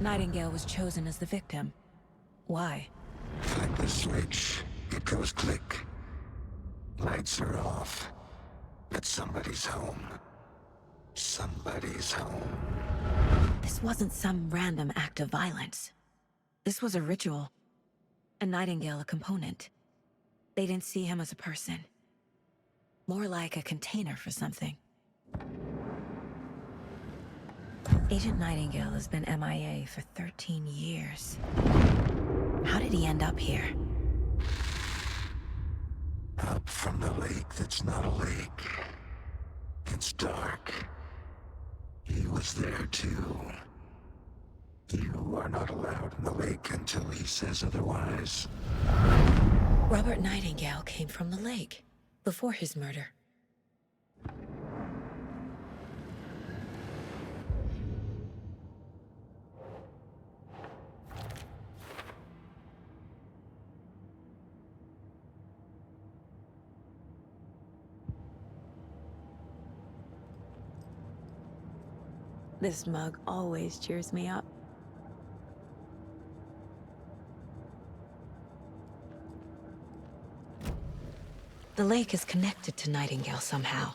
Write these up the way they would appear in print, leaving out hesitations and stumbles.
Nightingale was chosen as the victim. Why? Like the switch, it goes click. Lights are off. But somebody's home. Somebody's home. This wasn't some random act of violence. This was a ritual. And Nightingale a component. They didn't see him as a person. More like a container for something. Agent Nightingale has been MIA for 13 years. How did he end up here? Up from the lake that's not a lake. It's dark. He was there too. You are not allowed in the lake until he says otherwise. Robert Nightingale came from the lake, before his murder. This mug always cheers me up. The lake is connected to Nightingale somehow.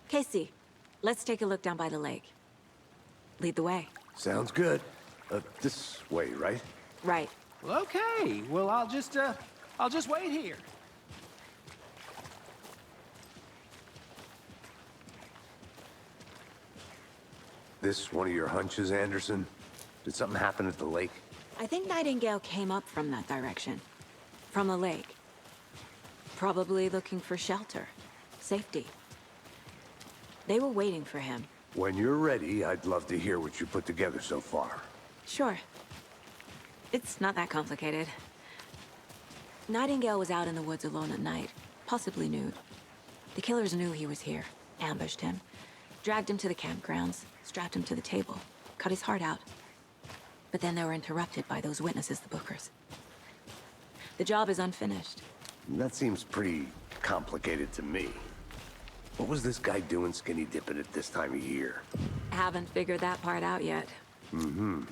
Casey, let's take a look down by the lake. Lead the way. Sounds good. This way, right? Right. Well, okay. Well, I'll just wait here. This one of your hunches, Anderson? Did something happen at the lake? I think Nightingale came up from that direction. From the lake. Probably looking for shelter. Safety. They were waiting for him. When you're ready, I'd love to hear what you put together so far. Sure. It's not that complicated. Nightingale was out in the woods alone at night, possibly nude. The killers knew he was here, ambushed him, dragged him to the campgrounds, strapped him to the table, cut his heart out. But then they were interrupted by those witnesses, the Bookers. The job is unfinished. That seems pretty complicated to me. What was this guy doing skinny dipping at this time of year? Haven't figured that part out yet. Mm-hmm.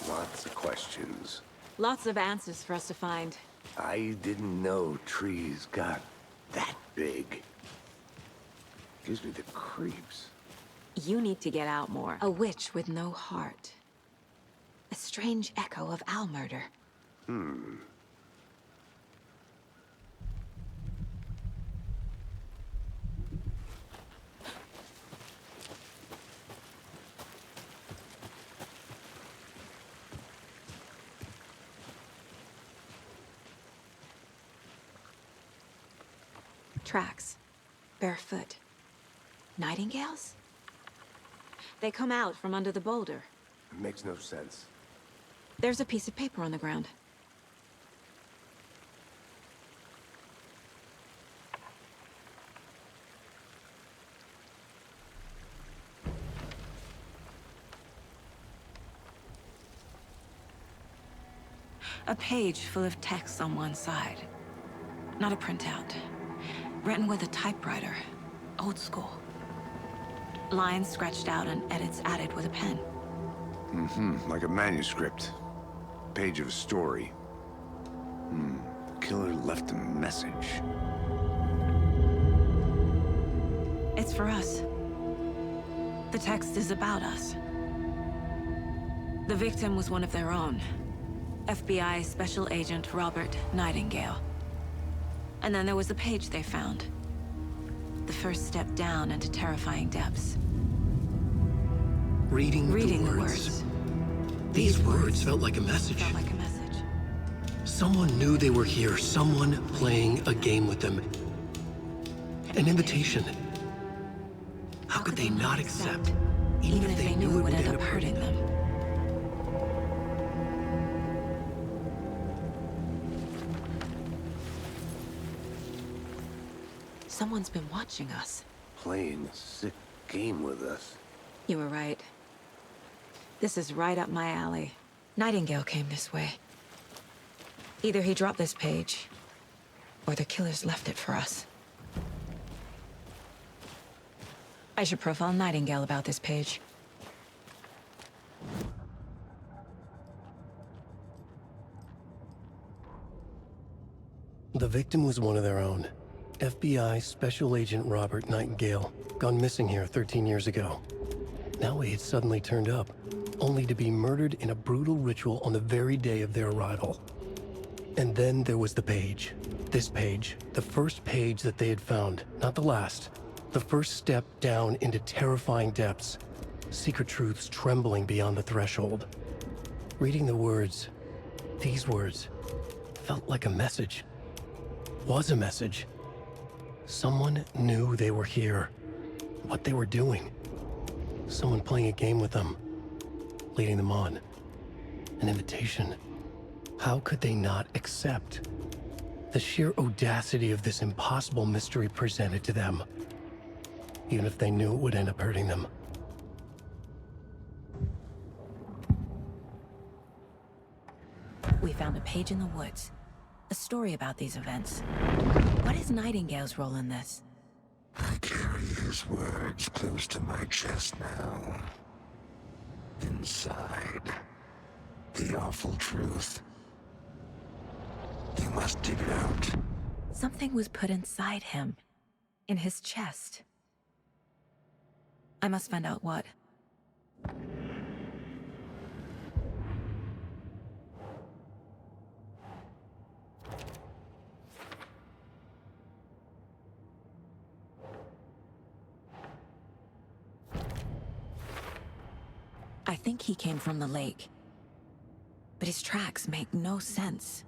Lots of questions. Lots of answers for us to find. I didn't know trees got that big. Gives me the creeps. You need to get out more. A witch with no heart. A strange echo of owl murder. Tracks. Barefoot. Nightingales? They come out from under the boulder. It makes no sense. There's a piece of paper on the ground. A page full of text on one side. Not a printout. Written with a typewriter. Old school. Lines scratched out and edits added with a pen. Like a manuscript. Page of a story. The killer left a message. It's for us. The text is about us. The victim was one of their own. FBI Special Agent Robert Nightingale. And then there was the page they found. The first step down into terrifying depths. Reading the words. These words felt like a message. Felt like a message. Someone knew they were here, someone playing a game with them. An invitation. How could they not accept, even if they knew it would end up hurting them? Someone's been watching us. Playing a sick game with us. You were right. This is right up my alley. Nightingale came this way. Either he dropped this page, or the killers left it for us. I should profile Nightingale about this page. victim was one of their own. FBI Special Agent Robert Nightingale, gone missing here 13 years ago. Now he had suddenly turned up, only to be murdered in a brutal ritual on the very day of their arrival. And then there was the page. This page, the first page that they had found, not the last. The first step down into terrifying depths. Secret truths trembling beyond the threshold. Reading the words, these words, felt like a message. Was a message. Someone knew they were here. What they were doing. Someone playing a game with them. Leading them on. An invitation. How could they not accept? The sheer audacity of this impossible mystery presented to them. Even if they knew it would end up hurting them. We found a page in the woods. A story about these events. What is Nightingale's role in this? I carry his words close to my chest now. Inside, the awful truth. You must dig it out. Something was put inside him. In his chest. I must find out what. I think he came from the lake. But his tracks make no sense.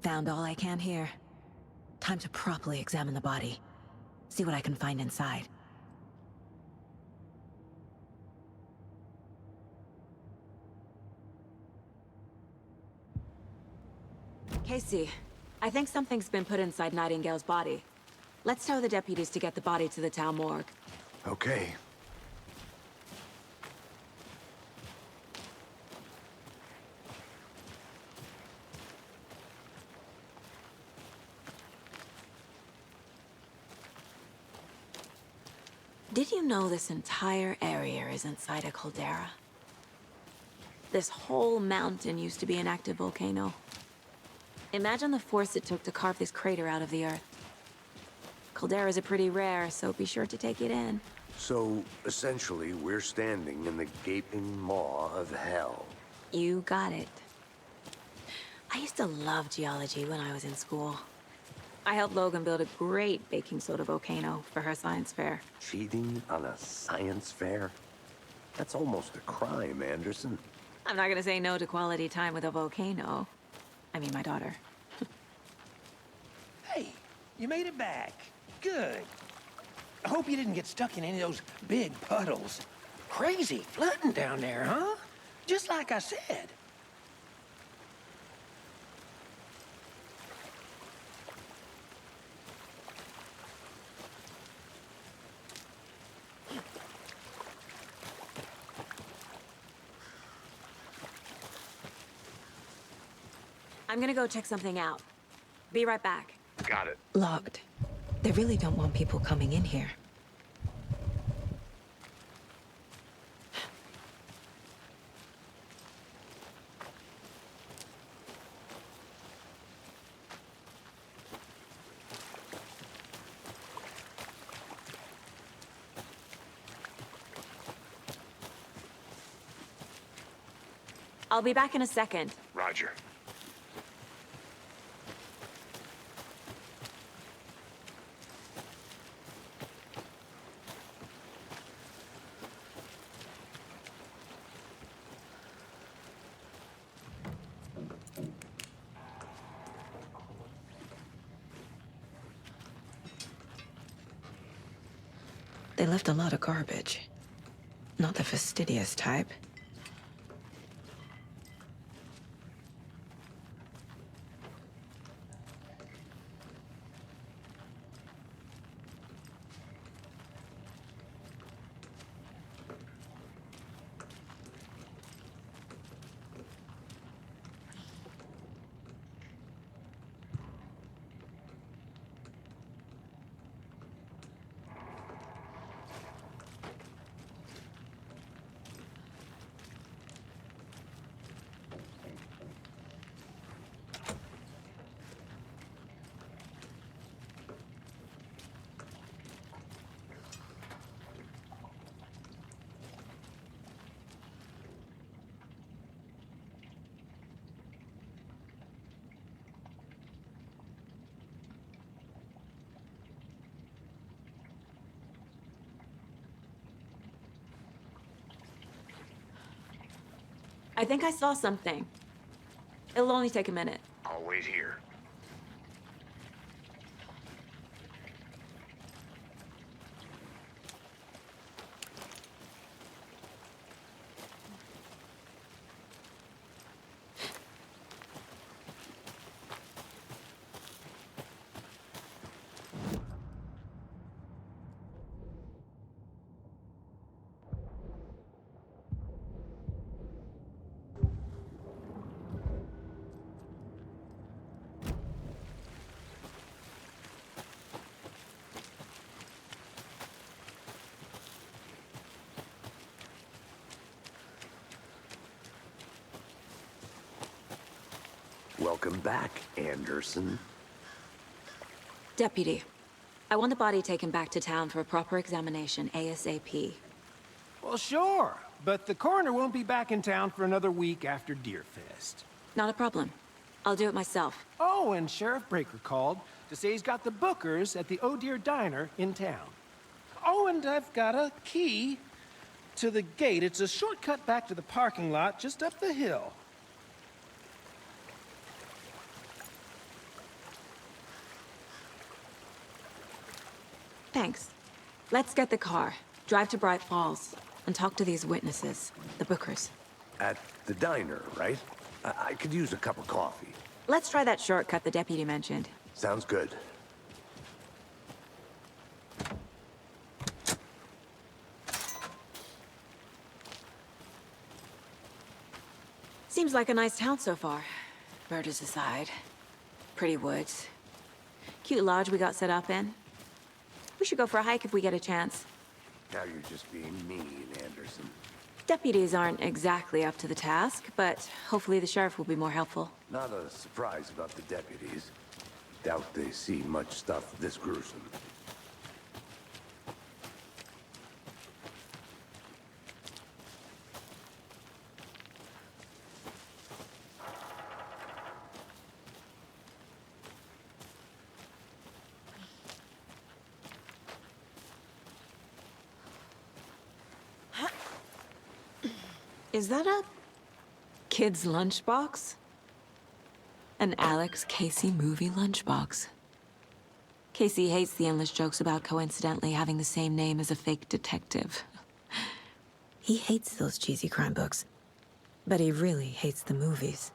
Found all I can here. Time to properly examine the body. See what I can find inside. Casey, I think something's been put inside Nightingale's body. Let's tell the deputies to get the body to the town morgue. Okay. Did you know this entire area is inside a caldera? This whole mountain used to be an active volcano. Imagine the force it took to carve this crater out of the earth. Calderas are pretty rare, so be sure to take it in. So, essentially, we're standing in the gaping maw of hell. You got it. I used to love geology when I was in school. I helped Logan build a great baking soda volcano for her science fair. Cheating on a science fair? That's almost a crime, Anderson. I'm not gonna say no to quality time with a volcano. I mean, my daughter. Hey, you made it back. Good. I hope you didn't get stuck in any of those big puddles. Crazy flooding down there, huh? Just like I said. I'm gonna go check something out. Be right back. Got it. Locked. They really don't want people coming in here. I'll be back in a second. Roger. They left a lot of garbage. Not the fastidious type. I think I saw something. It'll only take a minute. I'll wait here. Welcome back, Anderson. Deputy, I want the body taken back to town for a proper examination ASAP. Well, sure. But the coroner won't be back in town for another week after Deerfest. Not a problem. I'll do it myself. Oh, and Sheriff Breaker called to say he's got the Bookers at the Oh Dear Diner in town. Oh, and I've got a key to the gate. It's a shortcut back to the parking lot just up the hill. Thanks. Let's get the car, drive to Bright Falls, and talk to these witnesses, the Bookers. At the diner, right? I could use a cup of coffee. Let's try that shortcut the deputy mentioned. Sounds good. Seems like a nice town so far. Murders aside. Pretty woods. Cute lodge we got set up in. We should go for a hike if we get a chance. Now you're just being mean, Anderson. Deputies aren't exactly up to the task, but hopefully the sheriff will be more helpful. Not a surprise about the deputies. Doubt they see much stuff this gruesome. Is that a kid's lunchbox? An Alex Casey movie lunchbox. Casey hates the endless jokes about coincidentally having the same name as a fake detective. He hates those cheesy crime books, but he really hates the movies.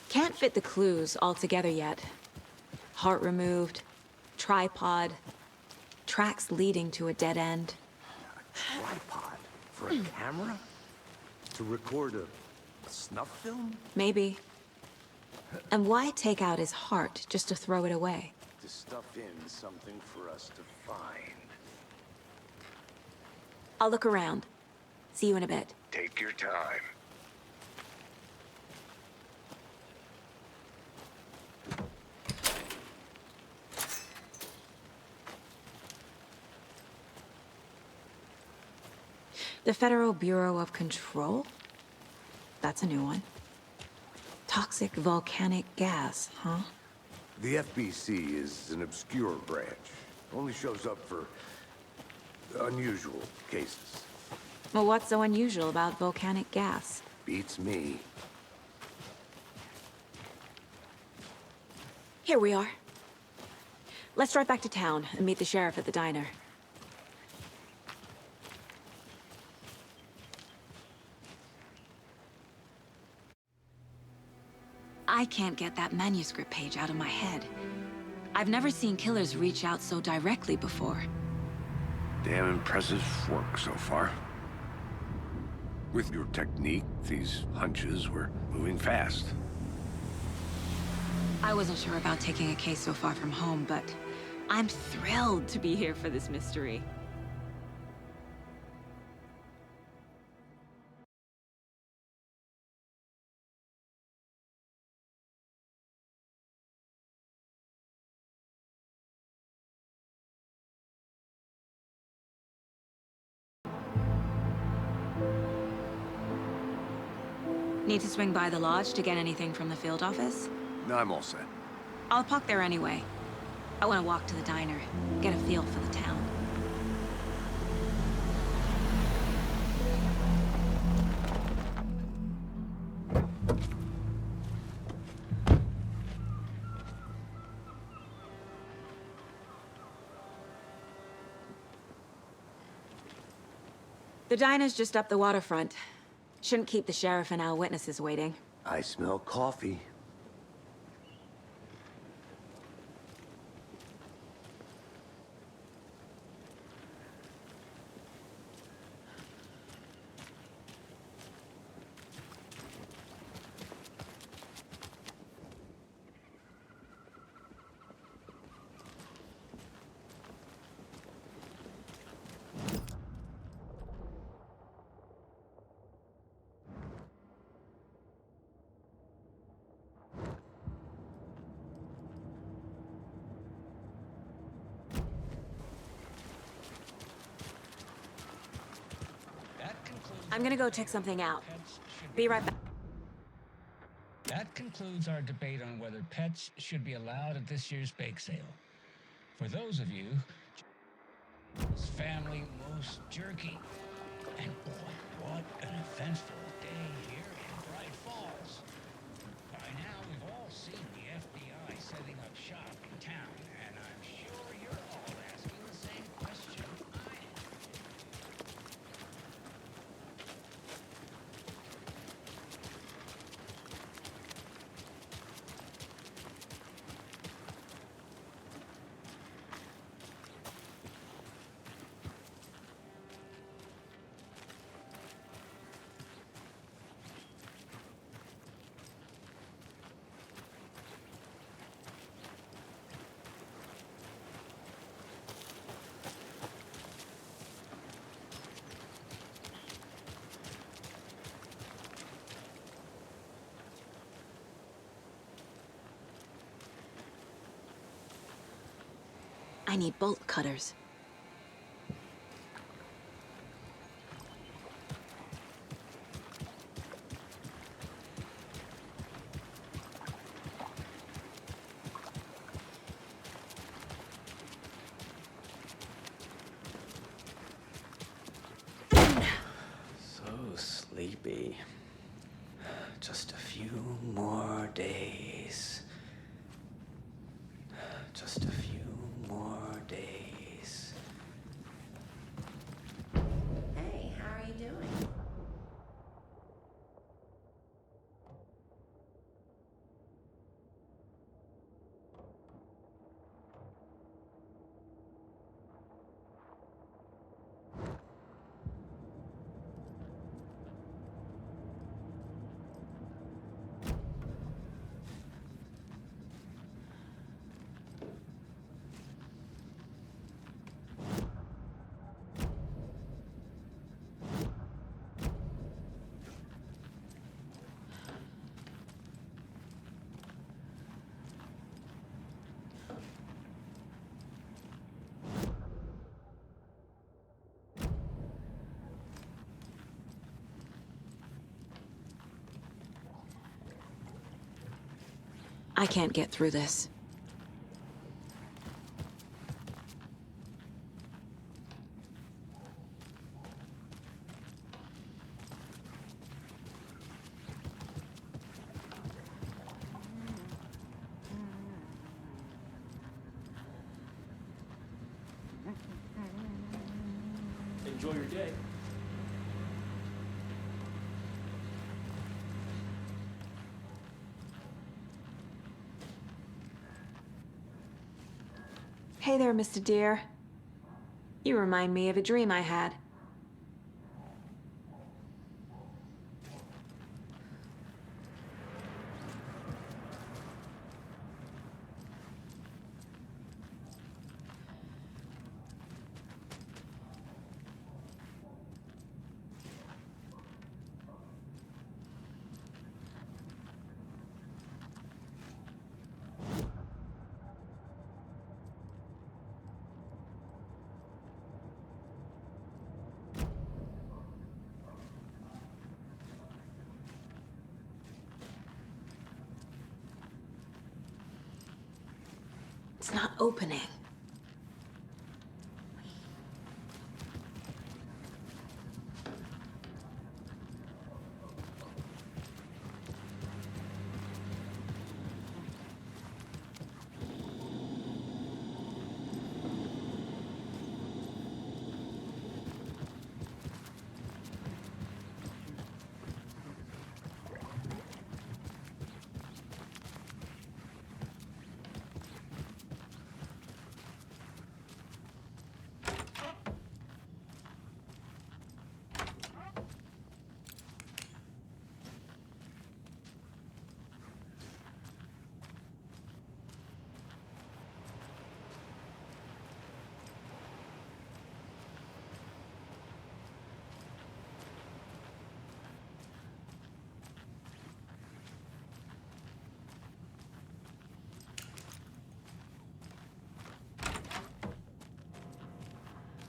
Can't fit the clues all together yet. Heart removed, tripod, tracks leading to a dead end. Tripod? For a camera? To record a snuff film? Maybe. And why take out his heart just to throw it away? To stuff in something for us to find. I'll look around. See you in a bit. Take your time. The Federal Bureau of Control? That's a new one. Toxic volcanic gas, huh? The FBC is an obscure branch. Only shows up for unusual cases. Well, what's so unusual about volcanic gas? Beats me. Here we are. Let's drive back to town and meet the sheriff at the diner. I can't get that manuscript page out of my head. I've never seen killers reach out so directly before. Damn impressive work so far. With your technique, these hunches were moving fast. I wasn't sure about taking a case so far from home, but I'm thrilled to be here for this mystery. Need to swing by the lodge to get anything from the field office? No, I'm all set. I'll park there anyway. I want to walk to the diner, get a feel for the town. The diner's just up the waterfront. Shouldn't keep the sheriff and our witnesses waiting. I smell coffee. I'm gonna go check something out. Be right back. That concludes our debate on whether pets should be allowed at this year's bake sale. For those of you, family most jerky. And boy, what an eventful day here in Bright Falls. By now, we've all seen the FBI setting up shop in town, and I'm sure you're all asking the same question I am. I need bolt cutters. So sleepy. Just a few more days. Just a few more days. Hey, how are you doing? I can't get through this. Enjoy your day. Hey there, Mr. Deer. You remind me of a dream I had. It's not opening.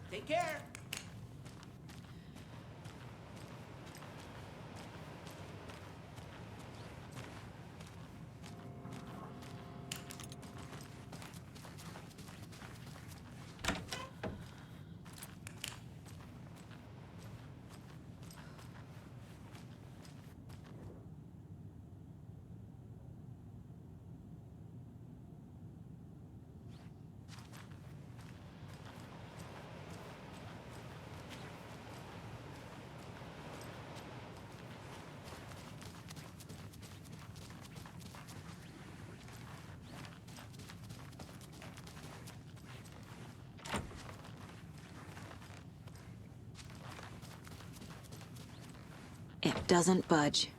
Take care. It doesn't budge.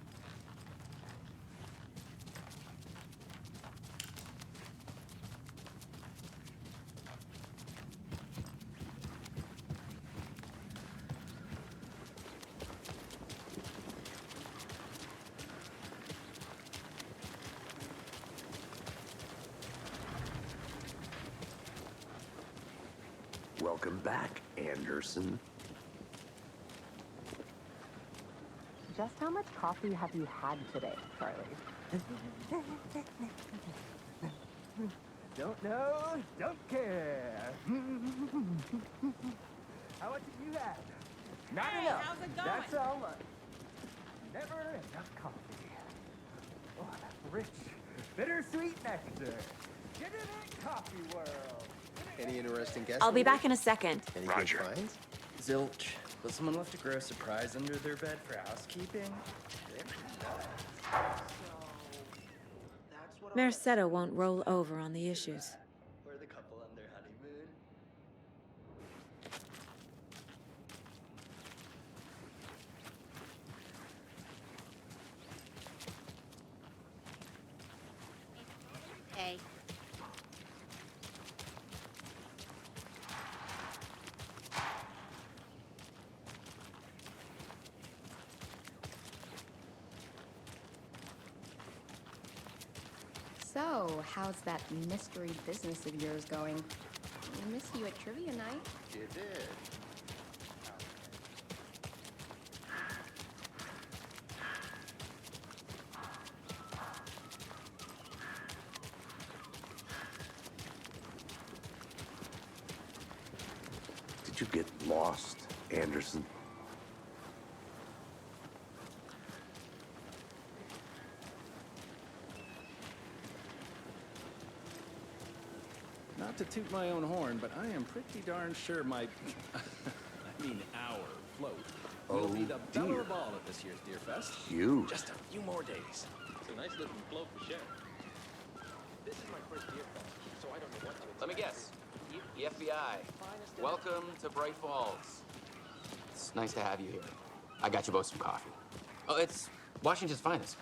Welcome back, Anderson. Just how much coffee have you had today, Charlie? Don't know, don't care. How much have you had? Not enough. How's it going? That's all much. Never enough coffee. Oh, that rich, bittersweet nectar. Get in it, coffee world. Any interesting guests? I'll be back in a second. Any Roger. good finds? Zilch. But someone left a gross surprise under their bed for housekeeping? Merced won't roll over on the issues. Or the couple on their honeymoon? Hey. So, how's that mystery business of yours going? I miss you at trivia night. It did. Did you get lost, Anderson? Not to toot my own horn, but I am pretty darn sure my, I mean our float will be the belle dear. of all at this year's Deer Fest. Huge. Just a few more days. It's a nice looking float for sure. This is my first Deer Fest, so I don't know what to expect. Let me guess. The FBI. Welcome to Bright Falls. It's nice to have you here. I got you both some coffee. Oh, it's Washington's finest.